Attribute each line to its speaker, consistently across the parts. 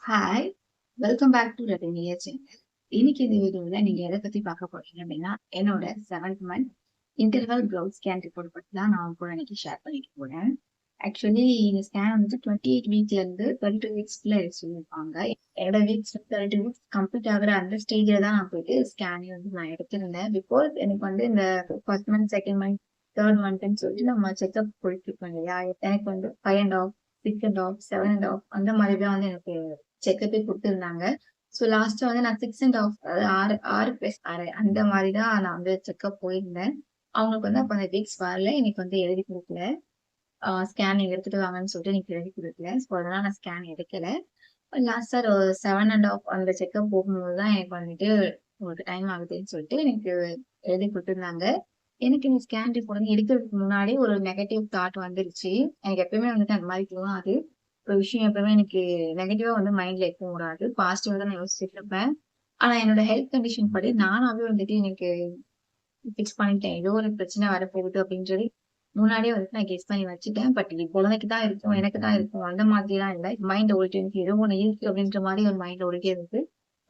Speaker 1: Hi! Welcome back to Rathaniya channel. இன்னைக்கு இந்த வீடியோல நீங்க எத பத்தி பார்க்க போறீங்க அப்படின்னா, என்னோட 7th month interval growth scan report பத்தி தான் நான் உங்க கூட இன்னைக்கு ஷேர் பண்ணிக்க போறேன். ஆக்சுவலி இந்த ஸ்கேன் வந்துட்டு 28 வீக்ல இருந்து 32 வீக்ஸ்க்குள்ள சொல்லியிருப்பாங்க. என்னோட வீக்ஸ் 32 வீக்ஸ் கம்ப்ளீட் ஆகுற அந்த ஸ்டேஜ்ல தான் நான் போயிட்டு ஸ்கேனே வந்து நான் எடுத்திருந்தேன். பிகாஸ் எனக்கு வந்து இந்த first month, second month, third மந்த்ன்னு சொல்லிட்டு நம்ம செக்அப் போயிட்டு இருக்கோம் இல்லையா? எனக்கு வந்து 5 and half, 6 and half, 7 and half அந்த மாதிரி தான் வந்து எனக்கு செக்கப்பே குடுத்திருந்தாங்க. ஸோ லாஸ்ட்டா வந்து நான் 6 அண்ட் ஹாஃப் அதாவது 6+6 அந்த மாரி தான் நான் வந்து செக்கப் போயிருந்தேன். அவங்களுக்கு வந்து அப்ப அந்த வீக்ஸ் வரல. எனக்கு வந்து எழுதி குடுக்கல. ஸ்கேன் எடுத்துட்டு வாங்கன்னு சொல்லிட்டு எனக்கு எழுதி குடுக்கல. ஸோ அதனால நான் ஸ்கேன் எடுக்கல. லாஸ்ட்டா ஒரு 7 அண்ட் ஹாஃப் அந்த செக்கப் போகும்போது தான் எனக்கு வந்துட்டு உங்களுக்கு டைம் ஆகுதுன்னு சொல்லிட்டு எனக்கு எழுதி குடுத்துருந்தாங்க. எனக்கு இந்த ஸ்கேன் ரிப்போர்ட் வந்து எடுக்கிறதுக்கு முன்னாடி ஒரு நெகட்டிவ் தாட் வந்துருச்சு. எனக்கு எப்பயுமே வந்துட்டு அந்த மாரி தோணாது. ஒரு விஷயம் எப்பவுமே எனக்கு நெகட்டிவா வந்து மைண்ட்ல எப்பவும் ஓடாது. பாசிட்டிவா தான் நான் யோசிச்சுட்டு இருப்பேன். ஆனா என்னோட ஹெல்த் கண்டிஷன் படி நானாவே வந்துட்டு எனக்கு ஃபிக்ஸ் பண்ணிட்டேன். ஏதோ ஒரு பிரச்சனை வரப்போகுது அப்படின்னு சொல்லி முன்னாடியே வந்துட்டு நான் கெஸ் பண்ணி வச்சுட்டேன். பட் இது குழந்தைக்கு தான் இருக்கும், எனக்கு தான் இருக்கும் அந்த மாதிரிலாம் இல்ல. மைண்ட் ஓடிட்டு இருக்கு. ஏதோ ஒண்ணு இருக்கு அப்படின்ற மாரி ஒரு மைண்ட் ஓடிட்டே இருக்கு.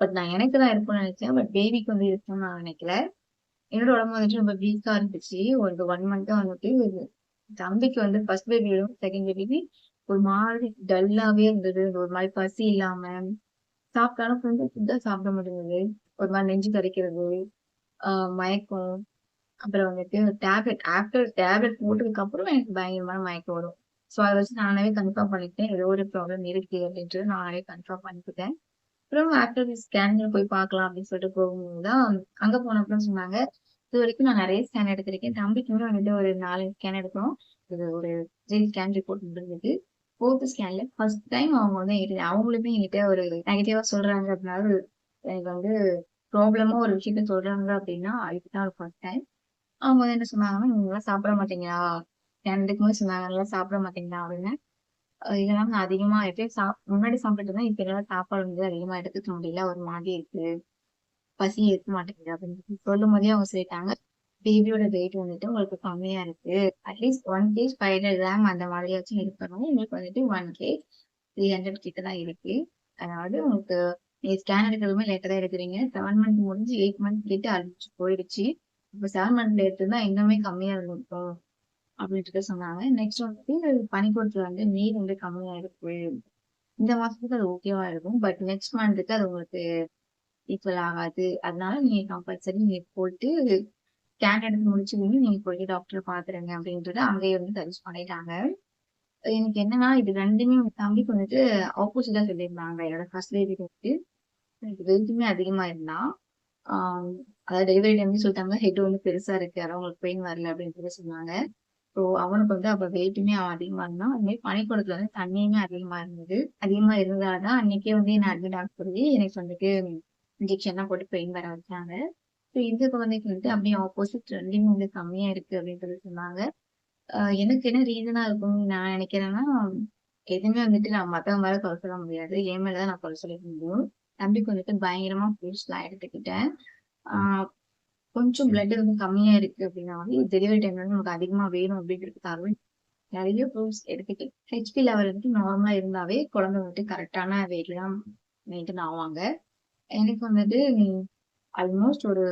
Speaker 1: பட் நான் எனக்கு தான் இருக்கும்னு நினைச்சேன். பட் பேபிக்கு வந்து இருக்கும்னு நான் நினைக்கல. என்னோட உடம்பு வந்துட்டு ரொம்ப வீக்கா இருந்துச்சு. ஒரு 1 மந்த்தா வந்துட்டு தம்பிக்கு வந்து ஃபர்ஸ்ட் பேபியும், செகண்ட் பேபிக்கு ஒரு மாதிரி டல்லாவே இருந்தது. ஒரு மாரி பசி இல்லாம, சாப்பிட்டாலும் கொஞ்சம் ஃபுட் தான் சாப்பிட முடிஞ்சது. ஒரு மாரி நெஞ்சு கரிக்கிறது, ஆ மயக்கம். அப்புறம் வந்துட்டு டேப்லெட் ஆஃப்டர் டேப்லெட் போட்டதுக்கு அப்புறம் எனக்கு பயங்கரமான மயக்கம் வரும். ஸோ அத வச்சு நானாவே கன்ஃபார்ம் பண்ணிக்கிட்டேன். ஏதோ ஒரு ப்ராப்ளம் இருக்கு அப்படின்ட்டு நானாவே கன்ஃபார்ம் பண்ணிக்கிட்டேன். அப்புறம் ஆஃப்டர் ஸ்கேன்ல போய் பார்க்கலாம் அப்படின்னு சொல்லிட்டு போகும்போது தான், அங்க போனப்பறம் சொன்னாங்க, இதுவரைக்கும் நான் நெறைய ஸ்கேன் எடுத்திருக்கேன். தம்பிக்குமே வந்துட்டு ஒரு 4 ஸ்கேன் எடுத்தோம். இது ஒரு 3 ஸ்கேன் ரிப்போர்ட் முடிஞ்சது. 4த் ஸ்கேன்ல ஃபர்ஸ்ட் டைம் அவங்க வந்து என்கிட்ட அவங்களுமே என்கிட்ட ஒரு நெகட்டிவா சொல்றாங்க அப்படின்னால, எனக்கு வந்து ப்ராப்ளமா ஒரு விஷயத்த சொல்றாங்க அப்படின்னா, இதுதான் ஒரு ஃபர்ஸ்ட் டைம். அவங்க வந்து என்ன சொன்னாங்கன்னா, "நீங்கலாம் சாப்பிட மாட்டீங்களா?" ஸ்கேன் எடுக்கும்போது சொன்னாங்க, "நீங்கலாம் சாப்பிட மாட்டீங்களா?" அப்படின்னு. இதெல்லாம் நான் அதிகமா எப்பயும் முன்னாடி சாப்பிட்டுட்டு இருந்தேன். இப்ப என்னால சாப்பாடு வந்து அதிகமா எடுத்துக்க முடியல. ஒரு மாதிரி இருக்கு. பசி எடுக்க மாட்டேங்குது அப்படின்னு சொல்லும்போதே அவங்க சொல்லிட்டாங்க. பேபியோட வெயிட் வந்துட்டு உங்களுக்கு கம்மியா இருக்கு. அட்லீஸ்ட் 1 கேஜ் 500 கிராம் அந்த மாதிரியாச்சும் இருக்கணும். உங்களுக்கு வந்துட்டு 1 கேஜ் 300 கிட்ட தான் இருக்கு. அதாவது உங்களுக்கு நீங்க ஸ்கேன் எடுக்கிறதுமே லேட்டா தான் எடுக்குறீங்க. 7 மந்த் முடிஞ்சு 8 மந்த் கிட்ட அடிச்சு போயிடுச்சு. இப்ப 7 மந்த்ல எடுத்திருந்தா இன்னுமே கம்மியா இருந்திருக்கும். அப்படின்ட்டு சொன்னாங்க. நெக்ஸ்ட் வந்துட்டு பனிக்கூடத்துல வந்து நீர் வந்து கம்மியா இருக்கு. இந்த மாசத்துக்கு அது ஓகேவா இருக்கும். பட் நெக்ஸ்ட் மந்த்துக்கு அது உங்களுக்கு ஈக்குவல் ஆகாது. அதனால நீங்க கம்பல்சரி நீங்க போயிட்டு ஸ்கேன் எடுத்து முடிச்சதுமே நீங்க போயிட்டு டாக்டர பாத்துருங்க அப்படின்ட்டு அங்கேயே வந்து சஜெஸ்ட் பண்ணிட்டாங்க. எனக்கு என்னன்னா இது 2மே தம்பிக்கு வந்துட்டு ஆப்போசிட்டா சொல்லியிருந்தாங்க. என்னோட ஃபர்ஸ்ட் பேபிக்கு வந்துட்டு எனக்கு வெயிட்டுமே அதிகமா இருந்தான். ஆஹ் அதாவது டெலிவரி டைம்லயும் சொல்லிட்டாங்க ஹெட் வந்து பெருசா இருக்கு. அதான் உங்களுக்கு பெயின் வரல அப்படின்னு சொல்லி சொன்னாங்க. ஸோ அவனுக்கு வந்து அப்ப வெயிட்டுமே அவன் அதிகமா இருந்தான். அது மாதிரி பனிக்கூடத்துல வந்து தண்ணியுமே அதிகமா இருந்தது. அதிகமா இருந்ததாலதான் அன்னைக்கே வந்து என்ன அட்மிட் ஆக சொல்லி எனக்கு வந்துட்டு இன்ஜெக்ஷன்லாம் போட்டு பெயின் வர வச்சாங்க. ஸோ இந்த குழந்தைக்கு வந்துட்டு அப்படியே ஆப்போசிட் 2மே வந்து கம்மியா இருக்கு அப்படின்னு சொல்லி சொன்னாங்க. எனக்கு என்ன ரீசனா இருக்கும்னு நான் நினைக்கிறேன்னா, எதுவுமே வந்துட்டு நான் மத்தவங்க மேல குறை சொல்ல முடியாது. என் மேல தான் நான் குறை சொல்லிக்க முடியும். தம்பிக்கு வந்துட்டு பயங்கரமா ஃப்ரூட்ஸ்லாம் எடுத்துக்கிட்டேன். ஆ கொஞ்சம் பிளட் வந்து கம்மியா இருக்கு அப்படின்னா வந்து டெலிவரி டைம்ல வந்து நமக்கு அதிகமா வேணும் அப்படிங்கிறதுக்காகவே நெறைய ஃப்ரூட்ஸ் எடுத்துக்கிட்டேன். ஹெச்பி லெவல் வந்துட்டு நார்மலா இருந்தாவே குழந்தை வந்துட்டு கரெக்டான வெயிட்ல தான் மெயின்டெயின் ஆவாங்க. எனக்கு வந்துட்டு ஆல்மோஸ்ட் ஒரு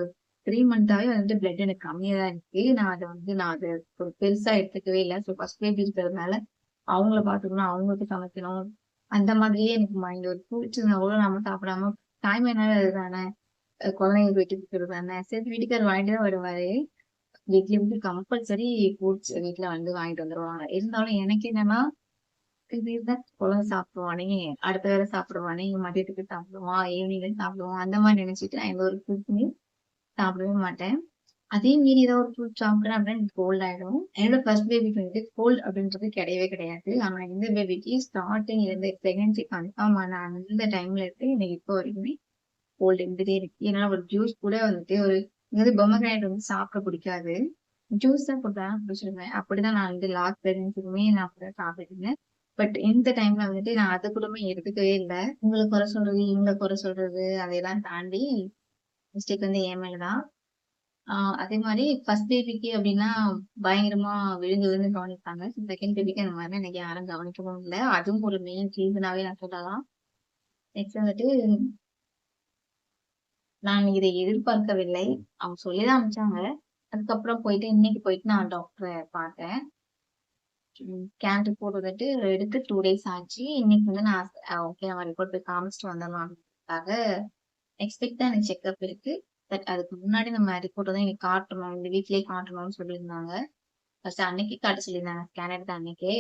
Speaker 1: 3 மந்த்தாவே வந்துட்டு பிளட் எனக்கு கம்மியா தான் இருக்கு. நான் அத ஒரு பெருசா எடுத்துக்கவே இல்ல. ஸோ ஃபர்ஸ்ட் பேபி இருக்கிறதுனால அவங்கள பார்த்துக்கணும், அவங்களுக்கு சமைக்கணும். அந்த மாதிரியே எனக்கு மைண்ட் ஒரு ஃப்ரூட்ஸ் இருந்தா கூட நம்ம சாப்பிடாம தாய்மைனாலே அதுதானே. குழந்தைங்களுக்கு வெட்டி குடுக்குறது தானே. சரி வீட்டுக்காரர் வாங்கிட்டு தான் வருவாரு. வீக்லி வந்து கம்பல்சரி ஃப்ரூட்ஸ் வீட்ல வந்து வாங்கிட்டு வந்துருவாங்க. இருந்தாலும் எனக்கு என்னன்னா, இது இருந்தா குழந்தை சாப்பிடுவானே, அடுத்த வேளை சாப்பிடுவானே, மதியத்துக்கு சாப்பிடுவான், ஈவினிங்ல சாப்பிடுவான். அந்த மாரி நினைச்சுட்டு நான் எந்த ஒரு ஃப்ரூட்ஸுமே சாப்பிடவே மாட்டேன். அதே மீறி ஏதாவது ஒரு ஃப்ரூட் சாப்பிட்டேன் அப்படின்னா எனக்கு கோல்ட் ஆயிடும். என்னோட ஃபர்ஸ்ட் பேபிக்கு வந்துட்டு கோல்ட் அப்படின்றது கிடையவே கிடையாது. ஆனா இந்த பேபிக்கு ஸ்டார்டிங் இருந்து பிரெக்னன்சி கன்ஃபார்ம் ஆன அந்த டைம்ல இருந்து எனக்கு இப்போ வரைக்குமே கோல்டு இருந்துட்டே இருக்கு. என்னால ஒரு ஜூஸ் கூட வந்துட்டு பொமோகிரானேட் வந்து சாப்பிட பிடிக்காது. ஜூஸ் தான் குடுத்தாலும் குடிச்சிருவேன். அப்படிதான் நான் வந்து லாஸ்ட் பிரெக்னன்சிக்குமே நான் அப்படிதான் சாப்பிட்டுட்டு இருந்தேன். பட் இந்த டைம்ல வந்துட்டு நான் அத கூடமே எடுத்துக்கவே இல்ல. உங்கள குறை சொல்றது, இவங்கள குறை சொல்றது அதையெல்லாம் தாண்டி மிஸ்டேக் வந்து என் மேல தான். அதே மாரி ஃபர்ஸ்ட் பேபிக்கு அப்டின்னா, பயங்கரமா விழுந்து விழுந்து கவனிப்பாங்க. செகண்ட் பேபிக்கு அந்த மாரிலாம் எனக்கு யாரும் கவனிக்கவும் இல்ல. அதுவும் ஒரு மெயின் ரீசனாவே நான் சொல்லலாம். நெக்ஸ்ட் வந்துட்டு நான் இதை எதிர்பார்க்கவில்லை. அவங்க சொல்லிதான் அனுப்பிச்சாங்க. அதுக்கப்புறம் இன்னைக்கு போயிட்டு நான் டாக்டரை பார்த்தேன். ஸ்கேன் ரிப்போர்ட் வந்துட்டு எடுத்து 2 டேஸ் ஆச்சு. இன்னைக்கு வந்து நான் ஓகே நம்ம ரிப்போர்ட் போய் காமிச்சிட்டு வந்துடலாம்ன்றதுக்காக எக்ஸ்பெக்ட் தான் எனக்கு செக்அப் இருக்கு. பட் அதுக்கு முன்னாடி நம்ம ரிப்போர்ட் வந்து எனக்கு காட்டணும். இந்த வீக்லயே காட்டணும்னு சொல்லியிருந்தாங்க. ஃபர்ஸ்ட் அன்னைக்கு காட்ட சொல்லியிருந்தாங்க. ஸ்கேன் எடுத்த அன்னைக்கே.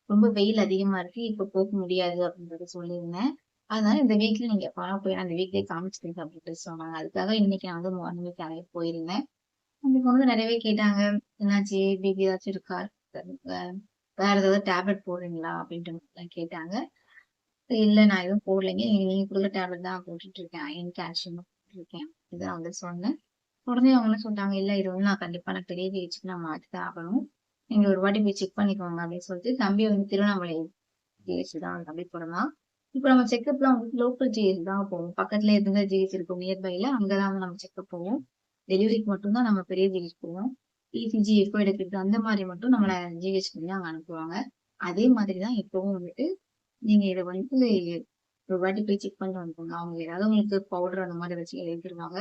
Speaker 1: ரொம்ப வெயில் அதிகமா இருக்கு. இப்ப போக முடியாது அப்படின்றத சொல்லியிருந்தேன். அதனால இந்த வீக்ல நீங்க எப்ப போய் அந்த வீக்லயே காமிச்சிருங்க அப்படின்ட்டு சொன்னாங்க. அதுக்காக இன்னைக்கு நான் வந்து மார்னிங் கிளம்பி போயிருந்தேன். அன்னைக்கு வந்து நிறையவே கேட்டாங்க. என்னாச்சு? பிபி ஏதாச்சும் இருக்கா? வேற ஏதாவது டேப்லெட் போடுறீங்களா? அப்படின்ட்டு மாதிரிலாம் கேட்டாங்க. இல்ல நான் எதுவும் போடலைங்க. நீங்க கொடுக்குற டேப்லெட் தான் போட்டுட்டு இருக்கேன். அயன், கால்சியம் போட்டுட்டு இருக்கேன். இதான் வந்து சொன்னேன். உடனே அவங்க என்ன சொல்லிட்டாங்க, இல்ல இது வந்து நான் பெரிய ஜிஹெச்சுக்கு நான் மாத்திதான் ஆகணும். நீங்க ஒரு வாட்டி போய் செக் பண்ணிக்கோங்க அப்படின்னு சொல்லிட்டு தம்பி வந்து திருவண்ணாமலை ஜிஹெச் தான் தம்பி போடலாம். இப்ப நம்ம செக்அப்லாம் வந்து லோக்கல் ஜிஹெச் தான் போவோம். பக்கத்துல எந்த ஜிஹெச் இருக்கும் நியர்பைல அங்கதான் வந்து நம்ம செக்அப் போவோம். டெலிவரிக்கு மட்டும்தான் நம்ம பெரிய ஜிஹெச் போவோம். இசிஜி எக்கோ எடுக்கிறது அந்த மாதிரி மட்டும் நம்மள ஜிஹெச் பண்ணி அங்க அனுப்புவாங்க. அதே மாதிரிதான் இப்பவும் வந்துட்டு நீங்க இதை வந்து ஒரு வாட்டி போய் செக் பண்ணிட்டு வந்துக்கோங்க. அவங்க ஏதாவது உங்களுக்கு பவுடர் அந்த மாதிரி வச்சு எழுதிருவாங்க.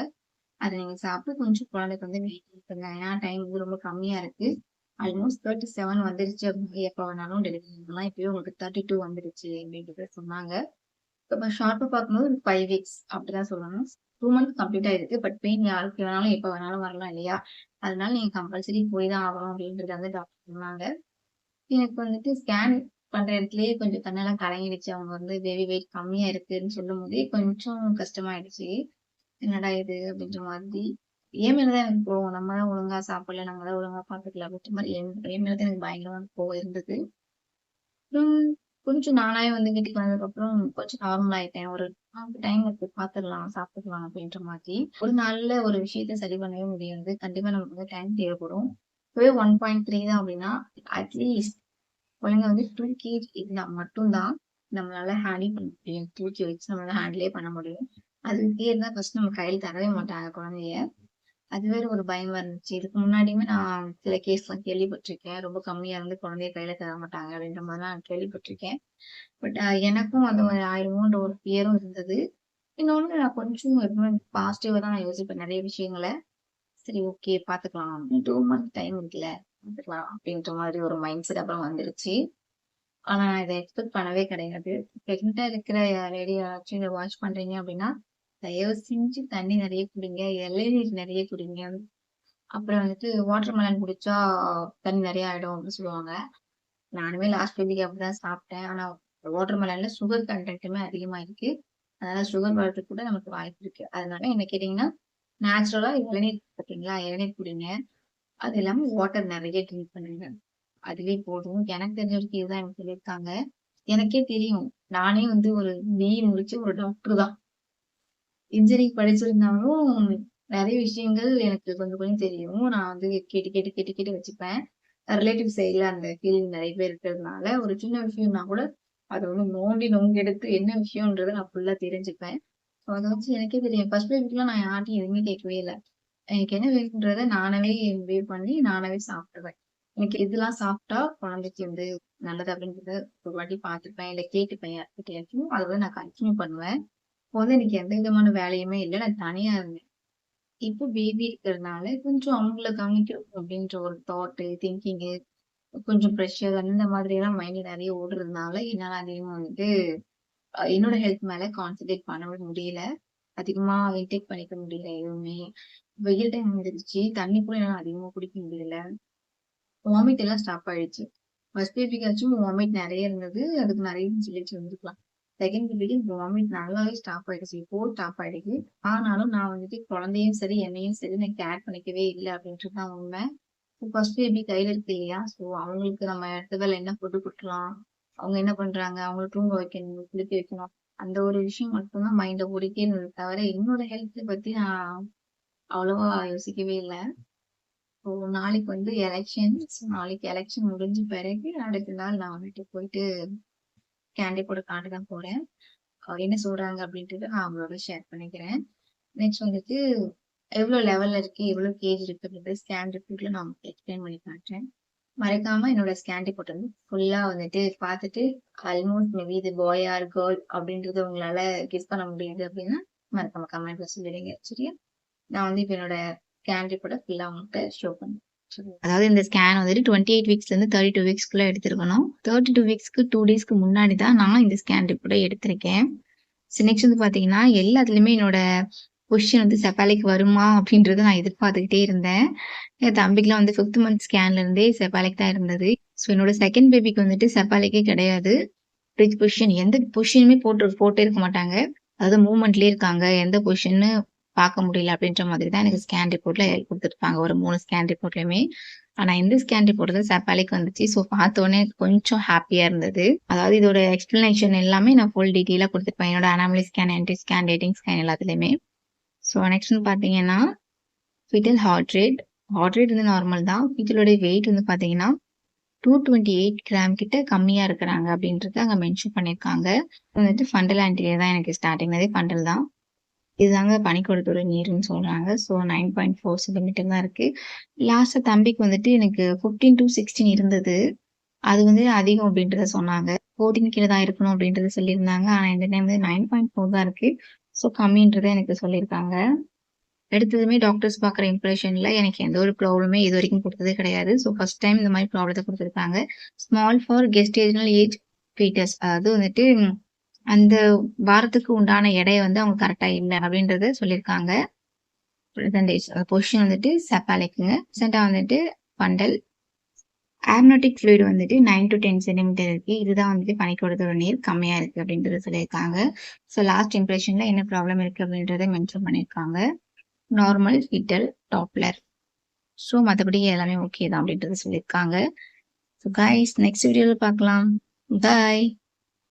Speaker 1: அதை நீங்க சாப்பிட்டு கொஞ்சம் குழந்தைக்கு வந்து வெயிட் பண்ணுங்க. ஏன்னா டைம் வந்து ரொம்ப கம்மியா இருக்கு. ஆல்மோஸ்ட் 37 வந்துருச்சு. எப்ப வேணாலும் டெலிவரி பண்ணலாம். இப்பயே உங்களுக்கு 32 வந்துருச்சு அப்படின்றத சொன்னாங்க. இப்ப ஷார்ப்பா பார்க்கும்போது ஒரு 5 வீக்ஸ் அப்படிதான் சொல்லணும். 2 மந்த் கம்ப்ளீட் ஆயிருக்கு. பட் பெயின் யாருக்கு வேணாலும் எப்ப வேணாலும் வரலாம் இல்லையா? அதனால நீங்க கம்பல்சரி போய் தான் ஆகணும் அப்படின்றத வந்து டாக்டர் சொன்னாங்க. எனக்கு வந்துட்டு ஸ்கேன் பண்ற இடத்துலயே கொஞ்சம் கண்ணெல்லாம் கலங்கிடுச்சு. அவங்க வந்து பேபி வெயிட் கம்மியா இருக்குன்னு சொல்லும் போதே கொஞ்சம் கஷ்டமாயிடுச்சு. என்னடா இது அப்படின்ற மாதிரி. என் மேலதான் எனக்கு கோவம். நம்ம தான் ஒழுங்கா சாப்பிடல, நம்ம தான் ஒழுங்கா பாத்துக்கல அப்படின்ற மாதிரி என் மேலதான் எனக்கு பயங்கரமான கோவம் இருந்தது. அப்புறம் கொஞ்சம் நானாவே வந்து வீட்டுக்கு வந்ததுக்கு அப்புறம் கொஞ்சம் நார்மல் ஆயிட்டேன். ஒரு டைம் இருக்கு பாத்துக்கலாம், சாப்பிட்டுக்கலாம் அப்படின்ற மாதிரி. ஒரு நாள்ல ஒரு விஷயத்த சரி பண்ணவே முடியாது. கண்டிப்பா நமக்கு வந்து டைம் தேவைப்படும். இப்பவே 1.3 தான் அப்படின்னா அட்லீஸ்ட் குழந்தை வந்து 2 கேஜி இருந்தா மட்டும்தான் நம்மளால ஹேண்டில் பண்ண முடியும். தூக்கி வச்சு நம்மளால ஹேண்டிலே பண்ண முடியும். அதுக்கே இருந்தா ஃபர்ஸ்ட் நம்ம கையில தரவே மாட்டாங்க குழந்தைய. அது வேற ஒரு பயமா இருந்துச்சு. இதுக்கு முன்னாடியுமே நான் சில கேஸ்லாம் கேள்விப்பட்டிருக்கேன். ரொம்ப கம்மியா இருந்து குழந்தைய கையில தர மாட்டாங்க அப்படின்ற மாதிரிலாம் நான் கேள்விப்பட்டிருக்கேன். பட் எனக்கும் அந்த மாதிரி ஆயிருமோன்ற ஒரு ஃபியரும் இருந்தது. இன்னொன்னு நான் கொஞ்சம் எப்பவுமே பாசிட்டிவா தான் நான் யோசிப்பேன் நிறைய விஷயங்கள. சரி ஓகே பாத்துக்கலாம். 2 மந்த் டைம் இருக்குல்ல பாத்துக்கலாம் அப்படின்ற மாதிரி ஒரு மைண்ட் செட் அப்புறம் வந்துருச்சு. ஆனா நான் இதை எக்ஸ்பெக்ட் பண்ணவே கிடையாது. பிரெக்னெண்டா இருக்கிற லேடி யாராச்சும் இதை வாட்ச் பண்றீங்க அப்படின்னா தயவு செஞ்சு தண்ணி நிறைய குடிங்க, இளநீர் நிறைய குடிங்க. அப்புறம் வந்துட்டு வாட்டர் மெலன் குடிச்சா தண்ணி நிறைய ஆயிடும் அப்படின்னு சொல்லுவாங்க. நானுமே லாஸ்ட் பேபிக்கு அப்படிதான் சாப்பிட்டேன். ஆனா வாட்டர் மெலன்ல சுகர் கண்டென்ட்டுமே அதிகமா இருக்கு. அதனால சுகர் வரதுக்கு கூட நமக்கு வாய்ப்பு இருக்கு. அதனால என்ன கேட்டீங்கன்னா நேச்சுரலா இளநீர் பார்த்தீங்களா, இளநீர் குடிங்க. அது இல்லாம வாட்டர் நிறைய ட்ரிங்க் பண்ணுங்க. அதுவே போதும். எனக்கு தெரிஞ்ச வரைக்கும் இதுதான் எனக்கு சொல்லியிருக்காங்க. எனக்கே தெரியும். நானே வந்து ஒரு பிஇ முடிச்ச ஒரு டாக்டர் தான். இன்ஜினியரிங் படிச்சிருந்தாலும் நிறைய விஷயங்கள் எனக்கு கொஞ்சம் கொஞ்சம் தெரியும். நான் வந்து கேட்டு கேட்டு கேட்டு கேட்டு வச்சுப்பேன். ரிலேட்டிவ் சைடுல அந்த ஃபீலிங் நிறைய பேர் இருக்கிறதுனால, ஒரு சின்ன விஷயம்னா கூட அத வந்து நோண்டி நொங்கெடுத்து என்ன விஷயம்ன்றத நான் ஃபுல்லா தெரிஞ்சுப்பேன். ஸோ அத வச்சு எனக்கே தெரியும். ஃபர்ஸ்ட் பேபிக்குலாம் நான் யார்ட்டயும் எதுவுமே கேட்கவே இல்ல. எனக்கு என்ன வேணுன்றத நானாவே முடிவு பண்ணி நானாவே சாப்பிட்டுருவேன். எனக்கு இதெல்லாம் சாப்பிட்டா குழந்தைக்கு வந்து நல்லது அப்படின்றத ஒரு வாட்டி பார்த்துப்பேன். இல்ல கேட்டுப்பேன் யார்கிட்டயாச்சும். அத வந்து நான் கன்டின்யூ பண்ணுவேன். அப்போ வந்து எனக்கு எந்த விதமான வேலையுமே இல்ல. நான் தனியா இருந்தேன். இப்போ பேபி இருக்கிறதுனால கொஞ்சம் அவங்கள கவனிக்கணும் அப்படின்ற ஒரு தாட்டு, திங்கிங்கு, கொஞ்சம் ப்ரெஷர் அந்த மாதிரி எல்லாம் மைண்ட்ல நிறைய ஓடுறதுனால என்னால அதிகமா வந்துட்டு என்னோட ஹெல்த் மேல கான்சென்ட்ரேட் பண்ணவே முடியல. அதிகமா இன்டேக் பண்ணிக்க முடியல எதுவுமே. வெயில் டைம் வந்துருச்சு. தண்ணி கூட என்னால அதிகமா குடிக்க முடியல. வாமிட் எல்லாம் ஸ்டாப் ஆயிடுச்சு. ஃபர்ஸ்ட் பேபிக்காச்சும் வாமிட் நிறைய இருந்தது. அதுக்கு நிறைய சொல்லிட்டு இருந்திருக்கலாம். செகண்ட் பேபிக்கு வாமிட் நல்லாவே ஸ்டாப் ஆயிடுச்சு. இப்போ ஸ்டாப் ஆயிடுச்சு. ஆனாலும் நான் வந்துட்டு குழந்தையும் சரி, என்னையும் சரி நான் கேர் பண்ணிக்கவே இல்லை அப்படின்றது தான் உண்மை. ஃபர்ஸ்ட் பேபி கையில இருக்கு இல்லையா? ஸோ அவங்களுக்கு நம்ம இடத்துல என்ன ஃபுட்டு குடுக்கலாம்? அவங்க என்ன பண்றாங்க? அவங்கள தூங்க வைக்கணும், குளிக்க வைக்கணும். அந்த ஒரு விஷயம் மட்டும்தான் மைண்ட்ல ஓடிட்டே இருந்தது தவிர, என்னோட ஹெல்த் பத்தி நான் அவ்வளவா யோசிக்கவே இல்ல. இப்போ நாளைக்கு வந்து எலெக்ஷன். நாளைக்கு எலெக்ஷன் முடிஞ்ச பிறகு அடுத்த நாள் நான் வந்துட்டு போயிட்டு கேண்டிடேட் காட்ட தான் போறேன். என்ன சொல்றாங்க அப்படின்றத நான் அவங்களோட ஷேர் பண்ணிக்கிறேன். நெக்ஸ்ட் வந்துட்டு எவ்வளவு லெவல்ல இருக்கு, எவ்வளவு கேஜ் இருக்கு அப்படின்றது ஸ்கேன் ரிப்போர்ட்ல நான் உங்களுக்கு எக்ஸ்பிளைன் பண்ணி காட்டுறேன். மறக்காம என்னோட ஸ்கேன் ரிப்போர்ட் வந்து ஃபுல்லா வந்துட்டு பார்த்துட்டு ஆல்மோஸ்ட் மேபி இது பாய் ஆர் கேர்ள் அப்படின்றது உங்களால கெஸ் பண்ண முடியுது அப்படின்னா மறக்காம கமெண்ட்ல சொல்லிடுங்க. சரியா? நான் வந்து இப்ப என்னோட ஸ்கேன் ரிப்போர்ட்டை ஃபுல்லா உங்கள்கிட்ட ஷோ பண்ணுறேன். அதாவது இந்த ஸ்கேன் வந்துட்டு 28 வீக்ஸ்லேருந்து 32 வீக்ஸ்க்குள்ள எடுத்திருக்கணும். 32 வீக்ஸ்க்கு 2 டேஸ்க்கு முன்னாடி தான் நான் இந்த ஸ்கேன் ரிப்போர்ட்டை எடுத்திருக்கேன். நெக்ஸ்ட் வந்து பார்த்தீங்கன்னா எல்லாத்துலேயுமே என்னோட பொசிஷன் வந்து செப்பாலிக் வருமா அப்படின்றத நான் எதிர்பார்த்துக்கிட்டே இருந்தேன். என் தம்பிக்குலாம் வந்து 5th மந்த் ஸ்கேன்ல இருந்தே செப்பாலிக் தான் இருந்தது. ஸோ என்னோட செகண்ட் பேபிக்கு வந்துட்டு செப்பாலிக்கே கிடையாது. பிரிட்ஜ் பொசிஷன் எந்த பொசிஷனுமே போட்டே இருக்க மாட்டாங்க. அதாவது மூவ்மெண்ட்லயே இருக்காங்க. எந்த பொசிஷன்னு பார்க்க முடியல அப்படின்ற மாதிரி தான் எனக்கு ஸ்கேன் ரிப்போர்ட்ல குடுத்துருப்பாங்க. ஒரு 3 ஸ்கேன் ரிப்போர்ட்லயுமே. ஆனா இந்த ஸ்கேன் ரிப்போர்ட்ல செப்பாலிக் வந்துச்சு. ஸோ பார்த்தோனே கொஞ்சம் ஹாப்பியா இருந்தது. அதாவது இதோட எக்ஸ்ப்ளனேஷன் எல்லாமே நான் ஃபுல் டீட்டெயிலா குடுத்துருப்பேன். என்னோட anomaly scan, entry scan, dating scan எல்லாத்துலயுமே. ஸோ நெக்ஸ்ட்ன்னு பார்த்தீங்கன்னா, fetal heart rate. Heart rate வந்து நார்மல் தான். ஃபீட்டலோட வெயிட் வந்து பார்த்தீங்கன்னா 228 கிராம் கிட்ட கம்மியா இருக்கிறாங்க அப்படின்றத அங்க மென்ஷன் பண்ணியிருக்காங்க. வந்துட்டு ஃபண்டல் ஆன்டீரியர் தான் எனக்கு ஸ்டார்டிங்லயே ஃபண்டல் தான். இதுதாங்க பனிக்கூடத்தோட நீருன்னு சொல்றாங்க. ஸோ 9.4 சென்டிமீட்டர் தான் இருக்கு. லாஸ்ட்டா தம்பிக்கு வந்துட்டு எனக்கு 15 to 16 இருந்தது. அது வந்து அதிகம் அப்படின்றத சொன்னாங்க. 14 கீழ தான் இருக்கணும் அப்படின்றத சொல்லியிருந்தாங்க. ஆனா இந்த டைம் வந்து 9.4 தான் இருக்கு. ஸோ கம்மின்றத எனக்கு சொல்லியிருக்காங்க. எடுத்ததுமே டாக்டர்ஸ் பார்க்குற இம்ப்ரெஷன்ல எனக்கு எந்த ஒரு ப்ராப்ளமே இதுவரைக்கும் குடுத்ததே கிடையாது. ஸோ ஃபர்ஸ்ட் டைம் இந்த மாரி ப்ராப்ளத்த குடுத்துருக்காங்க. Small for gestational age foetus. அதாவது வந்துட்டு அந்த வாரத்துக்கு உண்டான எடைய வந்து அவங்க கரெக்ட்டா இல்ல அப்படின்றத சொல்லியிருக்காங்க. பெர்சன்டேஜ் பொசிஷன் வந்துட்டு செப்பாலிக்ங்க. சென்டா வந்துட்டு ஃபண்டல். ஆம்னியோடிக் ஃப்ளூயிட் வந்துட்டு 9 to 10 சென்டிமீட்டர் இருக்கு. இதுதான் வந்துட்டு பனிக்கூடத்தோட நீர் கம்மியா இருக்கு அப்படின்றத சொல்லியிருக்காங்க. ஸோ லாஸ்ட் இம்ப்ரெஷன்ல என்ன ப்ராப்ளம் இருக்கு அப்படின்றத மென்ஷன் பண்ணியிருக்காங்க. Normal, foetal, Doppler. ஸோ மத்தபடி எல்லாமே ஓகே தான் அப்படின்றத சொல்லியிருக்காங்க. ஸோ கைஸ் நெக்ஸ்ட் வீடியோல பார்க்கலாம். பாய்.